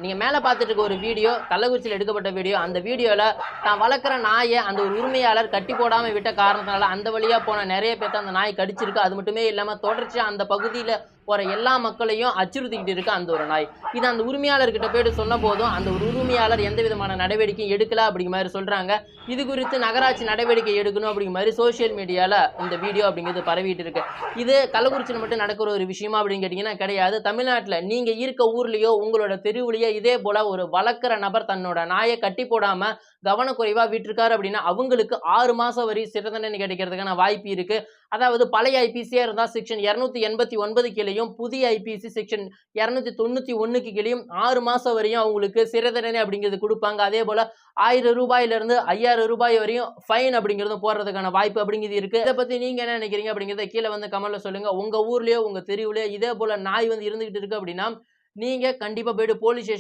நீங்க மேல பார்த்துட்டு இருக்க ஒரு வீடியோ கள்ளக்குறிச்சியில் எடுக்கப்பட்ட வீடியோ. அந்த வீடியோல தான் வளர்க்குற நாயை அந்த ஒரு உரிமையாளர் கட்டி போடாம விட்ட காரணத்தினால அந்த வழியா போன நிறைய பேர்த்த அந்த நாய் கடிச்சிருக்கு. அது மட்டுமே இல்லாம தொடர்ச்சியா அந்த பகுதியில போற எல்லா மக்களையும் அச்சுறுத்திக்கிட்டு இருக்கு அந்த ஒரு நாய். இது அந்த உரிமையாளர்கிட்ட போயிட்டு சொன்ன போதும் அந்த ஒரு உரிமையாளர் எந்த விதமான நடவடிக்கையும் எடுக்கல அப்படிங்கிற மாதிரி சொல்றாங்க. இது குறித்து நகராட்சி நடவடிக்கை எடுக்கணும் அப்படிங்கிற மாதிரி சோசியல் மீடியால இந்த வீடியோ அப்படிங்கிறது பரவிட்டு இருக்கு. இது கள்ளக்குறிச்சியில் மட்டும் நடக்கிற ஒரு விஷயமா அப்படின்னு கேட்டீங்கன்னா கிடையாது. தமிழ்நாட்டுல நீங்க இருக்க ஊர்லயோ உங்களோட தெருவுலயோ இதே போல ஒரு வளர்க்குற நபர் தன்னோட நாயை கட்டி போடாம கவனக்குறைவா விட்டிருக்காரு அப்படின்னா அவங்களுக்கு 6 மாசம் வரை சிறை தண்டனை கிடைக்கிறதுக்கான வாய்ப்பு இருக்கு. அதாவது பழைய ஐபிசியா இருந்தா செக்ஷன் 289 கீழையும் புதிய ஐபிசி செக்ஷன் 291 கீழையும் 6 மாசம் வரையும் அவங்களுக்கு சிறை தண்டனை அப்படிங்கிறது கொடுப்பாங்க. அதே போல ₹1000 ₹5000 வரையும் ஃபைன் அப்படிங்கிறதும் போடுறதுக்கான வாய்ப்பு அப்படிங்கிறது இருக்கு. இதை பத்தி நீங்க என்ன நினைக்கிறீங்க அப்படிங்கிறத கீழே வந்து கமெண்ட்ல சொல்லுங்க. உங்க ஊர்லயோ உங்க தெருவுலயோ இதே போல நாய் வந்து இருந்துகிட்டு இருக்கு அப்படின்னா நீங்க கண்டிப்பா போயிட்டு போலீஸ் ஸ்டேஷன்